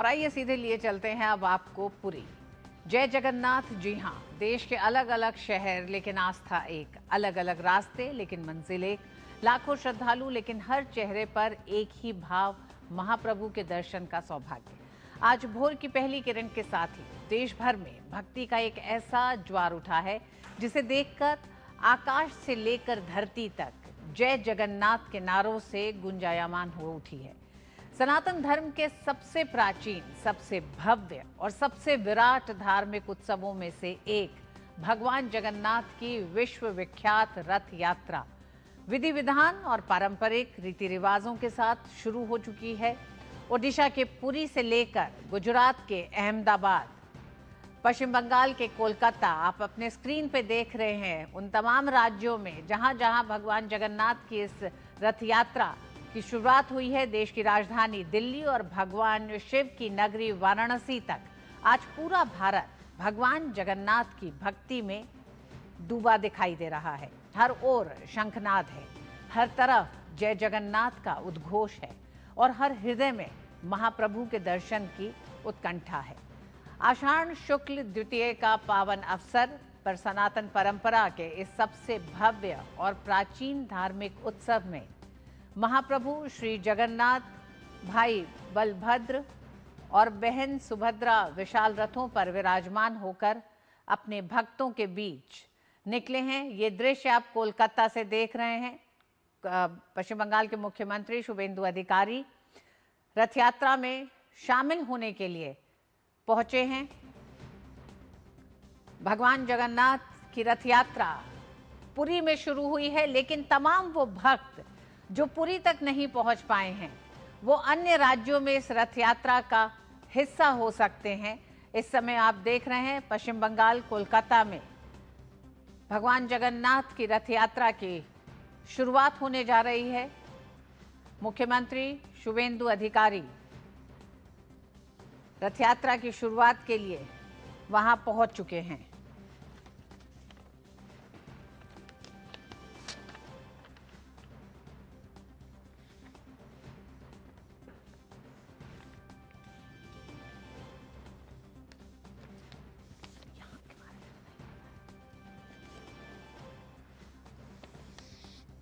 और आइए सीधे लिए चलते हैं अब आपको पुरी। जय जगन्नाथ। जी हाँ, देश के अलग अलग शहर लेकिन आस्था एक, अलग अलग रास्ते लेकिन मंजिल एक, लाखों श्रद्धालु लेकिन हर चेहरे पर एक ही भाव, महाप्रभु के दर्शन का सौभाग्य। आज भोर की पहली किरण के साथ ही देश भर में भक्ति का एक ऐसा ज्वार उठा है जिसे देखकर आकाश से लेकर धरती तक जय जगन्नाथ के नारों से गुंजायमान हो उठी है। सनातन धर्म के सबसे प्राचीन, सबसे भव्य और सबसे विराट धार्मिक उत्सवों में से एक भगवान जगन्नाथ की विश्व विख्यात रथ यात्रा विधि विधान और पारंपरिक रीति रिवाजों के साथ शुरू हो चुकी है। ओडिशा के पुरी से लेकर गुजरात के अहमदाबाद, पश्चिम बंगाल के कोलकाता, आप अपने स्क्रीन पे देख रहे हैं उन तमाम राज्यों में जहां जहां भगवान जगन्नाथ की इस रथ यात्रा की शुरुआत हुई है। देश की राजधानी दिल्ली और भगवान शिव की नगरी वाराणसी तक आज पूरा भारत भगवान जगन्नाथ की भक्ति में डूबा दिखाई दे रहा है। हर ओर शंखनाद है, हर तरफ जय जगन्नाथ का उद्घोष है और हर हृदय में महाप्रभु के दर्शन की उत्कंठा है। आषाढ़ शुक्ल द्वितीय का पावन अवसर पर सनातन परंपरा के इस सबसे भव्य और प्राचीन धार्मिक उत्सव में महाप्रभु श्री जगन्नाथ भाई बलभद्र और बहन सुभद्रा विशाल रथों पर विराजमान होकर अपने भक्तों के बीच निकले हैं। ये दृश्य आप कोलकाता से देख रहे हैं। पश्चिम बंगाल के मुख्यमंत्री शुभेंदु अधिकारी रथ यात्रा में शामिल होने के लिए पहुंचे हैं। भगवान जगन्नाथ की रथ यात्रा पुरी में शुरू हुई है, लेकिन तमाम वो भक्त जो पुरी तक नहीं पहुंच पाए हैं वो अन्य राज्यों में इस रथ यात्रा का हिस्सा हो सकते हैं। इस समय आप देख रहे हैं पश्चिम बंगाल कोलकाता में भगवान जगन्नाथ की रथ यात्रा की शुरुआत होने जा रही है। मुख्यमंत्री शुभेंदु अधिकारी रथ यात्रा की शुरुआत के लिए वहां पहुंच चुके हैं।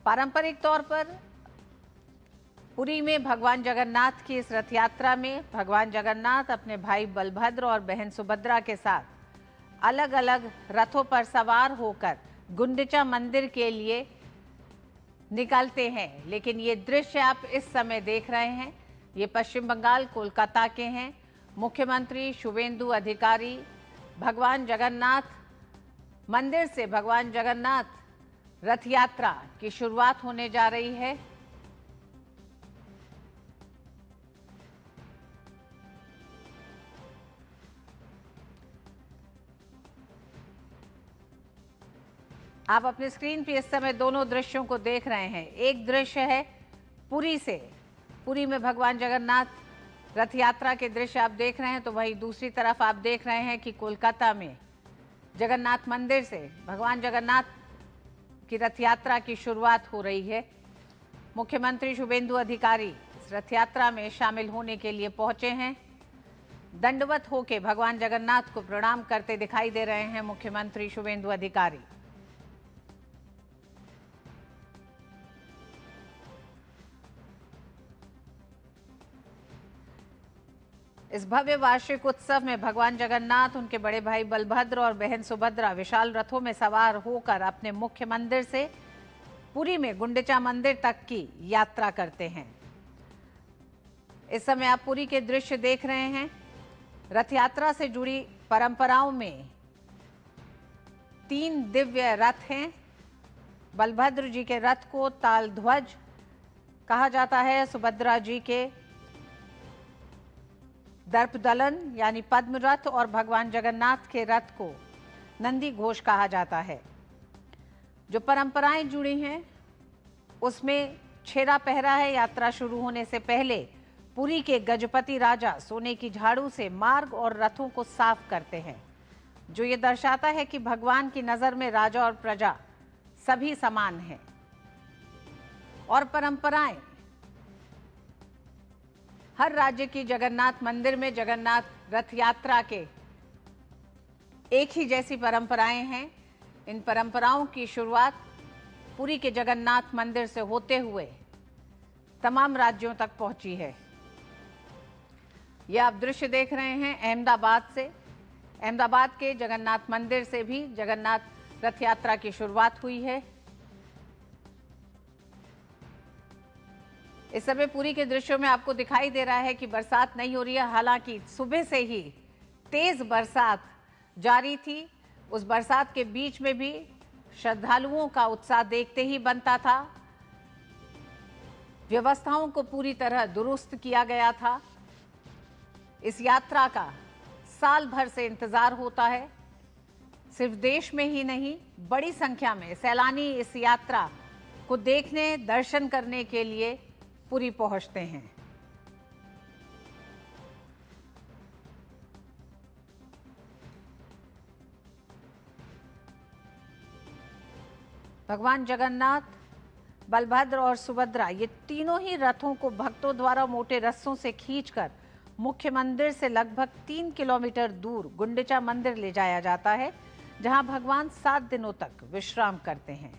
पारंपरिक तौर पर पुरी में भगवान जगन्नाथ की इस रथ यात्रा में भगवान जगन्नाथ अपने भाई बलभद्र और बहन सुभद्रा के साथ अलग अलग रथों पर सवार होकर गुंडिचा मंदिर के लिए निकलते हैं। लेकिन ये दृश्य आप इस समय देख रहे हैं ये पश्चिम बंगाल कोलकाता के हैं। मुख्यमंत्री शुभेंदु अधिकारी भगवान जगन्नाथ मंदिर से भगवान जगन्नाथ रथ यात्रा की शुरुआत होने जा रही है। आप अपने स्क्रीन पे इस समय दोनों दृश्यों को देख रहे हैं। एक दृश्य है पुरी से, पुरी में भगवान जगन्नाथ रथ यात्रा के दृश्य आप देख रहे हैं, तो वहीं दूसरी तरफ आप देख रहे हैं कि कोलकाता में जगन्नाथ मंदिर से भगवान जगन्नाथ की रथ यात्रा की शुरुआत हो रही है। मुख्यमंत्री शुभेंदु अधिकारी इस रथ यात्रा में शामिल होने के लिए पहुंचे हैं। दंडवत होकर भगवान जगन्नाथ को प्रणाम करते दिखाई दे रहे हैं मुख्यमंत्री शुभेंदु अधिकारी। इस भव्य वार्षिक उत्सव में भगवान जगन्नाथ, उनके बड़े भाई बलभद्र और बहन सुभद्रा विशाल रथों में सवार होकर अपने मुख्य मंदिर से पुरी में गुंडिचा मंदिर तक की यात्रा करते हैं। इस समय आप पुरी के दृश्य देख रहे हैं। रथ यात्रा से जुड़ी परंपराओं में 3 दिव्य रथ हैं। बलभद्र जी के रथ को ताल ध्वज कहा जाता है, सुभद्रा जी के दर्पदलन यानी पद्म रथ और भगवान जगन्नाथ के रथ को नंदी घोष कहा जाता है। जो परंपराएं जुड़ी हैं उसमें छेरा पहरा है। यात्रा शुरू होने से पहले पुरी के गजपति राजा सोने की झाड़ू से मार्ग और रथों को साफ करते हैं, जो ये दर्शाता है कि भगवान की नजर में राजा और प्रजा सभी समान हैं। और परंपराएं हर राज्य की जगन्नाथ मंदिर में जगन्नाथ रथ यात्रा के एक ही जैसी परंपराएं हैं। इन परंपराओं की शुरुआत पुरी के जगन्नाथ मंदिर से होते हुए तमाम राज्यों तक पहुंची है। यह आप दृश्य देख रहे हैं अहमदाबाद से। अहमदाबाद के जगन्नाथ मंदिर से भी जगन्नाथ रथ यात्रा की शुरुआत हुई है। इस समय पुरी के दृश्यों में आपको दिखाई दे रहा है कि बरसात नहीं हो रही है, हालांकि सुबह से ही तेज बरसात जारी थी। उस बरसात के बीच में भी श्रद्धालुओं का उत्साह देखते ही बनता था। व्यवस्थाओं को पूरी तरह दुरुस्त किया गया था। इस यात्रा का साल भर से इंतजार होता है। सिर्फ देश में ही नहीं, बड़ी संख्या में सैलानी इस यात्रा को देखने, दर्शन करने के लिए पुरी पहुंचते हैं। भगवान जगन्नाथ, बलभद्र और सुभद्रा, ये तीनों ही रथों को भक्तों द्वारा मोटे रस्सों से खींचकर मुख्य मंदिर से लगभग 3 किलोमीटर दूर गुंडिचा मंदिर ले जाया जाता है, जहां भगवान 7 दिनों तक विश्राम करते हैं।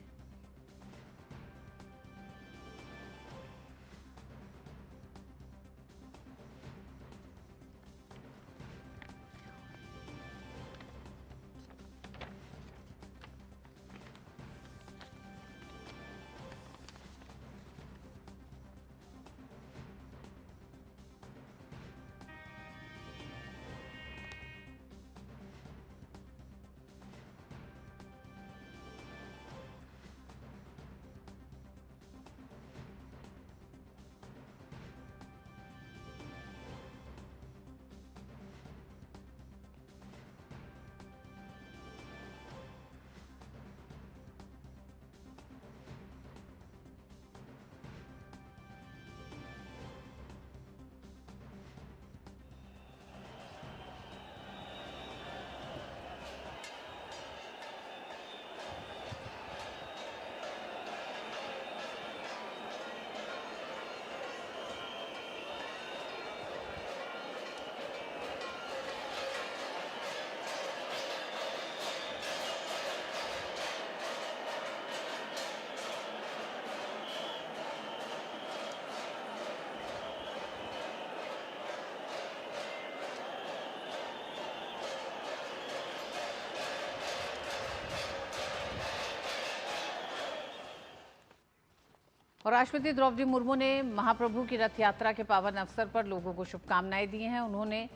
और राष्ट्रपति द्रौपदी मुर्मू ने महाप्रभु की रथ यात्रा के पावन अवसर पर लोगों को शुभकामनाएं दी हैं। उन्होंने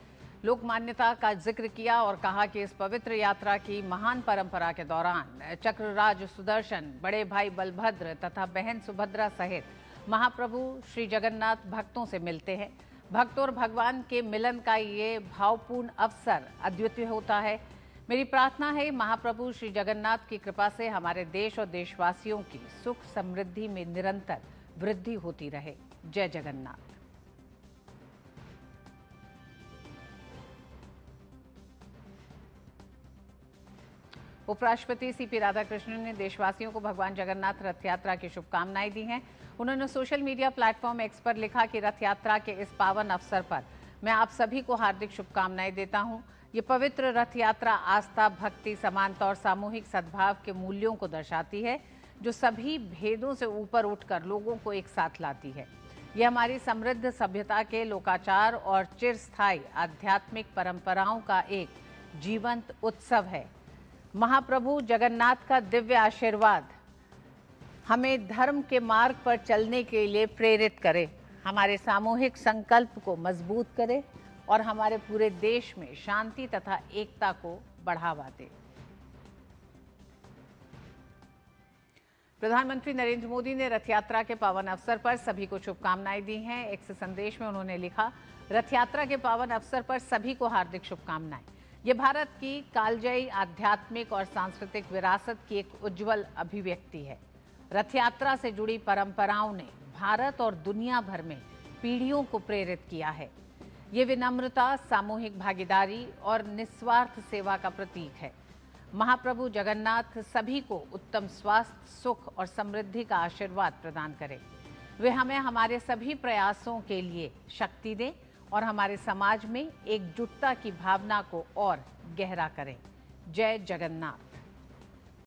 लोक मान्यता का जिक्र किया और कहा कि इस पवित्र यात्रा की महान परंपरा के दौरान चक्रराज सुदर्शन, बड़े भाई बलभद्र तथा बहन सुभद्रा सहित महाप्रभु श्री जगन्नाथ भक्तों से मिलते हैं। भक्तों और भगवान के मिलन का ये भावपूर्ण अवसर अद्वितीय होता है। मेरी प्रार्थना है महाप्रभु श्री जगन्नाथ की कृपा से हमारे देश और देशवासियों की सुख समृद्धि में निरंतर वृद्धि होती रहे। जय जगन्नाथ। उपराष्ट्रपति सीपी राधाकृष्णन ने देशवासियों को भगवान जगन्नाथ रथ यात्रा की शुभकामनाएं दी हैं। उन्होंने सोशल मीडिया प्लेटफॉर्म एक्स पर लिखा कि रथ यात्रा के इस पावन अवसर पर मैं आप सभी को हार्दिक शुभकामनाएं देता हूं। ये पवित्र रथ यात्रा आस्था, भक्ति, समानता और सामूहिक सद्भाव के मूल्यों को दर्शाती है, जो सभी भेदों से ऊपर उठकर लोगों को एक साथ लाती है। यह हमारी समृद्ध सभ्यता के लोकाचार और चिरस्थायी आध्यात्मिक परंपराओं का एक जीवंत उत्सव है। महाप्रभु जगन्नाथ का दिव्य आशीर्वाद हमें धर्म के मार्ग पर चलने के लिए प्रेरित करे, हमारे सामूहिक संकल्प को मजबूत करे और हमारे पूरे देश में शांति तथा एकता को बढ़ावा दे। प्रधानमंत्री नरेंद्र मोदी ने रथ यात्रा के पावन अवसर पर सभी को शुभकामनाएं दी हैं। एक संदेश में उन्होंने लिखा, रथ यात्रा के पावन अवसर पर सभी को हार्दिक शुभकामनाएं। ये भारत की कालजयी आध्यात्मिक और सांस्कृतिक विरासत की एक उज्जवल अभिव्यक्ति है। रथ यात्रा से जुड़ी परंपराओं ने भारत और दुनिया भर में पीढ़ियों को प्रेरित किया है। ये विनम्रता, सामूहिक भागीदारी और निस्वार्थ सेवा का प्रतीक है। महाप्रभु जगन्नाथ सभी को उत्तम स्वास्थ्य, सुख और समृद्धि का आशीर्वाद प्रदान करें। वे हमें हमारे सभी प्रयासों के लिए शक्ति दें और हमारे समाज में एकजुटता की भावना को और गहरा करें। जय जगन्नाथ।